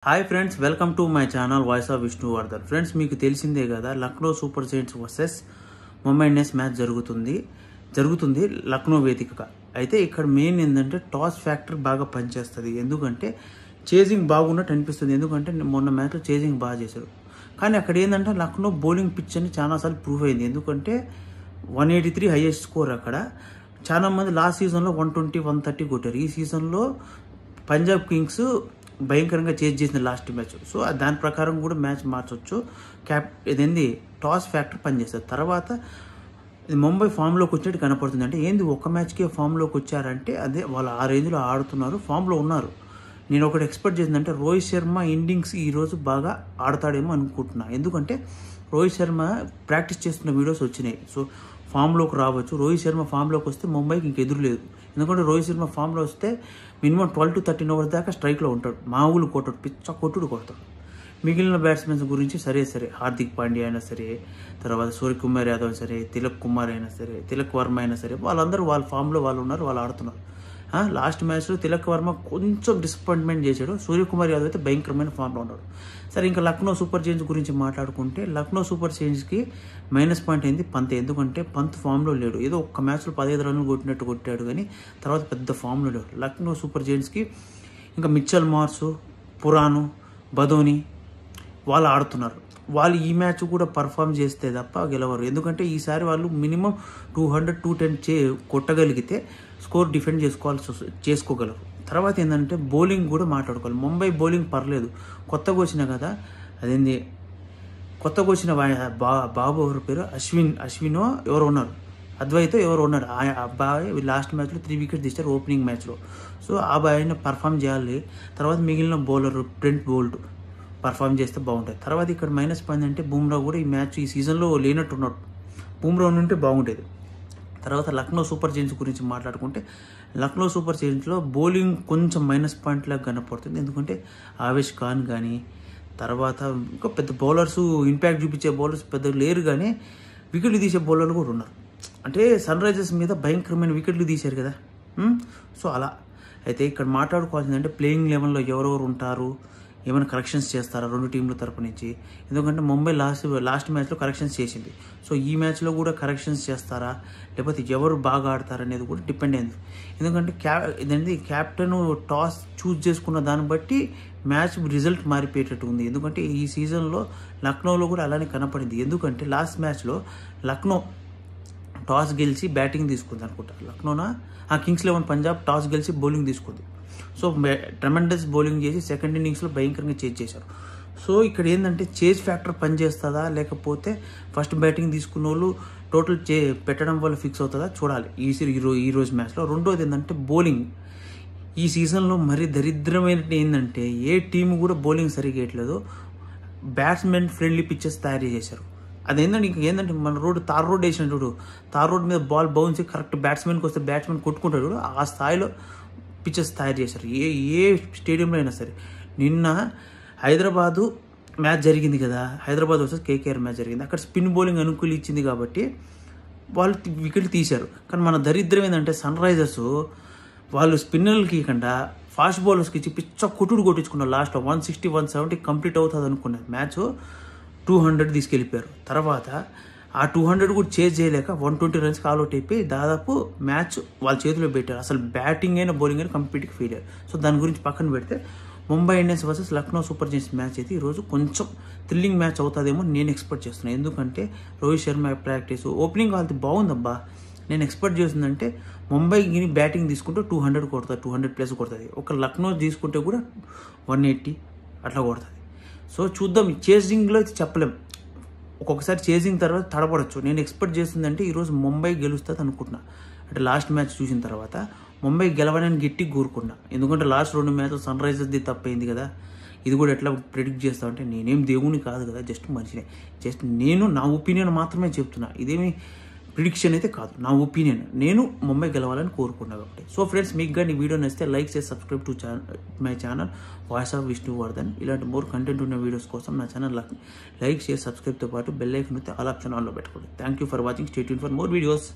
Hi friends, welcome to my channel voice of Vishnuvardhan. Friends, మీకు తెలిసిందే కదా, Lucknow super Giants versus Mumbai Indians match జరుగుతుంది లక్నో వేదికగా. అయితే ఇక్కడ మెయిన్ ఏంటంటే టాస్ ఫ్యాక్టర్ బాగా పనిచేస్తుంది. ఎందుకంటే చేజింగ్ బాగున్నట్టు అనిపిస్తుంది. ఎందుకంటే మొన్న మ్యాచ్లో చేజింగ్ బాగా చేశారు. కానీ అక్కడ ఏంటంటే లక్నో బౌలింగ్ పిచ్ అని చాలాసార్లు ప్రూవ్ అయింది. ఎందుకంటే 183 హైయెస్ట్ స్కోర్. అక్కడ చాలామంది లాస్ట్ సీజన్లో 120, 130 కొట్టారు. ఈ సీజన్లో పంజాబ్ కింగ్స్ భయంకరంగా చేజ్ చేసిన లాస్ట్ మ్యాచ్. సో దాని ప్రకారం కూడా మ్యాచ్ మార్చవచ్చు. ఇదేంది టాస్ ఫ్యాక్టర్ పనిచేస్తుంది. తర్వాత ముంబై ఫామ్లోకి వచ్చినట్టు కనపడుతుంది. అంటే ఏంది ఒక్క మ్యాచ్కే ఫామ్లోకి వచ్చారంటే అదే వాళ్ళు ఆ రేంజ్లో ఆడుతున్నారు, ఫామ్లో ఉన్నారు. నేను ఒకటి ఎక్స్పెక్ట్ చేసిందంటే రోహిత్ శర్మ ఇన్నింగ్స్ ఈరోజు బాగా ఆడతాడేమో అనుకుంటున్నా. ఎందుకంటే రోహిత్ శర్మ ప్రాక్టీస్ చేస్తున్న వీడియోస్ వచ్చినాయి. సో ఫామ్లోకి రావచ్చు. రోహిత్ శర్మ ఫామ్లోకి వస్తే ముంబైకి ఇంక ఎదురు లేదు. ఎందుకంటే రోహిత్ శర్మ ఫామ్లో వస్తే మినిమం 12 to 13 ఓవర్స్ దాకా స్ట్రైక్లో ఉంటాడు. మామూలు కొట్టాడు, కొట్టుడు కొడతాడు. మిగిలిన బ్యాట్స్మెన్స్ గురించి సరే హార్దిక్ పాండ్యా అయినా సరే, తర్వాత సూర్యకుమార్ యాదవ్ సరే, తిలక్ కుమార్ అయినా సరే, తిలక్ వర్మ అయినా సరే, వాళ్ళందరూ వాళ్ళ ఫామ్లో వాళ్ళు ఉన్నారు, వాళ్ళు ఆడుతున్నారు. లాస్ట్ మ్యాచ్లో తిలక్ వర్మ కొంచెం డిసప్పాయింట్మెంట్ చేశాడు. సూర్యకుమార్ యాదవ్ అయితే భయంకరమైన ఫామ్లో ఉన్నాడు. సరే, ఇంకా లక్నో సూపర్ జైంట్స్ గురించి మాట్లాడుకుంటే లక్నో సూపర్ జైంట్స్కి మైనస్ పాయింట్ అయింది పంత్. ఎందుకంటే పంత్ ఫామ్లో లేడు. ఏదో ఒక్క మ్యాచ్లో 15 రన్లు కొట్టినట్టు కొట్టాడు, కానీ తర్వాత పెద్ద ఫామ్లో లేడు. లక్నో సూపర్ జైంట్స్కి ఇంకా మిచ్చల్ మార్సు, పురాను, బదోని వాళ్ళు ఆడుతున్నారు. వాళ్ళు ఈ మ్యాచ్ కూడా పర్ఫామ్ చేస్తే తప్ప గెలవరు. ఎందుకంటే ఈసారి వాళ్ళు మినిమం 200, 210 కొట్టగలిగితే స్కోర్ డిఫెండ్ చేసుకోగలరు. తర్వాత ఏంటంటే బౌలింగ్ కూడా మాట్లాడుకోవాలి. ముంబై బౌలింగ్ పర్లేదు. కొత్తగా వచ్చిన కదా, అదేంది కొత్తగా వచ్చిన బాబు ఎవరి పేరు అశ్వినో ఎవరు ఉన్నారు, అద్వైతో ఎవరు ఉన్నారు. ఆ అబ్బాయి లాస్ట్ మ్యాచ్లో 3 వికెట్స్ తీశారు ఓపెనింగ్ మ్యాచ్లో. సో ఆ అబ్బాయిని పర్ఫామ్ చేయాలి. తర్వాత మిగిలిన బౌలర్ బ్రెంట్ బోల్ట్ పర్ఫామ్ చేస్తే బాగుంటుంది. తర్వాత ఇక్కడ మైనస్ పాయింట్ అంటే బుమ్రా కూడా ఈ సీజన్లో లేనట్టున్నాడు. బుమ్రా ఉంటే బాగుండేది. తర్వాత లక్నో సూపర్ జైంట్స్ గురించి మాట్లాడుకుంటే లక్నో సూపర్ జైంట్స్లో బౌలింగ్ కొంచెం మైనస్ పాయింట్ లాగా కనపడుతుంది. ఎందుకంటే ఆవేష్ ఖాన్ కానీ, తర్వాత ఇంకా పెద్ద బౌలర్స్ ఇంపాక్ట్ చూపించే బౌలర్స్ పెద్ద లేరు, కానీ వికెట్లు తీసే బౌలర్లు కూడా ఉన్నారు. అంటే సన్ రైజర్స్ మీద భయంకరమైన వికెట్లు తీశారు కదా. సో అలా అయితే ఇక్కడ మాట్లాడుకోవాల్సిందంటే ప్లేయింగ్ లెవెన్లో ఎవరెవరు ఉంటారు, ఏమైనా కరెక్షన్స్ చేస్తారా రెండు టీంల తరపు నుంచి. ఎందుకంటే ముంబై లాస్ట్ మ్యాచ్లో కరెక్షన్స్ చేసింది. సో ఈ మ్యాచ్లో కూడా కరెక్షన్స్ చేస్తారా, లేకపోతే ఎవరు బాగా ఆడతారు అనేది కూడా డిపెండ్ అయింది. ఎందుకంటే ఇదండి క్యాప్టెన్ టాస్ చూస్ చేసుకున్న దాన్ని బట్టి మ్యాచ్ రిజల్ట్ మారిపోయేటట్టు ఉంది. ఎందుకంటే ఈ సీజన్లో లక్నోలో కూడా అలానే కనపడింది. ఎందుకంటే లాస్ట్ మ్యాచ్లో లక్నో టాస్ గెలిచి బ్యాటింగ్ తీసుకుంది అనుకుంటా. లక్నోనా కింగ్స్ 11 పంజాబ్ టాస్ గెలిచి బౌలింగ్ తీసుకుంది. సో ట్రెమెండస్ బౌలింగ్ చేసి సెకండ్ ఇన్నింగ్స్లో భయంకరంగా చేజ్ చేశారు. సో ఇక్కడ ఏంటంటే చేజ్ ఫ్యాక్టర్ పనిచేస్తుందా, లేకపోతే ఫస్ట్ బ్యాటింగ్ తీసుకున్న వాళ్ళు టోటల్ పెట్టడం వల్ల ఫిక్స్ అవుతుందా చూడాలి ఈ రోజు మ్యాచ్లో. రెండోది ఏంటంటే బౌలింగ్ ఈ సీజన్లో మరీ దరిద్రమైన ఏంటంటే ఏ టీం కూడా బౌలింగ్ సరిగ్గా వేయట్లేదు. బ్యాట్స్మెన్ ఫ్రెండ్లీ పిచ్చెస్ తయారు చేశారు. అదేంటంటే ఏంటంటే మన తార్ రోడ్ వేసిన చూడు, తార్ రోడ్ మీద బాల్ బౌన్స్ కరెక్ట్ బ్యాట్స్మెన్కి వస్తే బ్యాట్స్మెన్ కొట్టుకుంటాడు చూడు, ఆ స్థాయిలో పిచ్చెస్ తయారు చేశారు ఏ స్టేడియంలో అయినా సరే. నిన్న హైదరాబాదు మ్యాచ్ జరిగింది కదా, హైదరాబాద్ వర్సెస్ కేకేఆర్ మ్యాచ్ జరిగింది. అక్కడ స్పిన్ బౌలింగ్ అనుకూలి ఇచ్చింది కాబట్టి వాళ్ళు వికెట్లు తీశారు. కానీ మన దరిద్రం ఏంటంటే సన్ రైజర్స్ వాళ్ళు స్పిన్నర్లకి ఇవ్వకుండా ఫాస్ట్ బౌలర్స్కి ఇచ్చి కొట్టుడు కొట్టించుకున్నారు. లాస్ట్లో 160, 170 కంప్లీట్ అవుతుంది అనుకున్నారు. మ్యాచ్ 200 తీసుకెళ్ళిపోయారు. తర్వాత ఆ 200 కూడా చేజ్ చేయలేక 120 రన్స్కి ఆల్అౌట్ అయిపోయి దాదాపు మ్యాచ్ వాళ్ళ చేతిలో పెట్టారు. అసలు బ్యాటింగ్ అయినా బౌలింగ్ అయినా కంప్లీట్గా ఫెయిల్. సో దాని గురించి పక్కన పెడితే Mumbai Indians versus Lucknow super Giants match అయితే ఈరోజు కొంచెం థ్రిల్లింగ్ మ్యాచ్ అవుతుందేమో నేను ఎక్స్పెక్ట్ చేస్తున్నాను. ఎందుకంటే రోహిత్ శర్మ ప్రాక్టీస్ ఓపెనింగ్ వాళ్ళది బాగుందబ్బా. నేను ఎక్స్పెక్ట్ చేస్తుందంటే ముంబైకి బ్యాటింగ్ తీసుకుంటే 200 కొడుతుంది, 200+ కొడుతుంది. ఒక లక్నో తీసుకుంటే కూడా 180 అట్లా కొడుతుంది. సో చూద్దాం. చేజింగ్లో అయితే చెప్పలేం, ఒక్కొక్కసారి చేజింగ్ తర్వాత తడబడచ్చు. నేను ఎక్స్పెక్ట్ చేస్తుందంటే ఈరోజు ముంబై గెలుస్తుంది అనుకుంటున్నా. అంటే లాస్ట్ మ్యాచ్ చూసిన తర్వాత ముంబై గెలవడానికి గట్టిగా కోరుకున్నా. ఎందుకంటే లాస్ట్ 2 మ్యాచ్లు సన్ రైజర్స్ది తప్పైంది కదా. ఇది కూడా ఎట్లా ప్రిడిక్ట్ చేస్తామంటే నేనేం దేవుని కాదు కదా, జస్ట్ మనిషినే. నేను నా ఒపీనియన్ మాత్రమే చెప్తున్నా. ఇదేమి ప్రిడిక్షన్ అయితే కాదు, నా ఒపీనియన్. నేను ముంబై గెలవాలని కోరుకున్నా కాబట్టి. సో ఫ్రెండ్స్, మీకు కానీ వీడియో నచ్చితే లైక్ చేసి subscribe to my channel voice of Vishnuvardhan. ఇలాంటి మోర్ కంటెంట్ ఉన్న వీడియోస్ కోసం నా ఛానల్ లైక్ చేసి సబ్స్క్రైబ్తో పాటు బెల్ ఐకాన్ అయితే ఆల్ ఆప్షన్ ఆన్లో పెట్టుకోండి. Thank you for watching. Stay tune for more videos.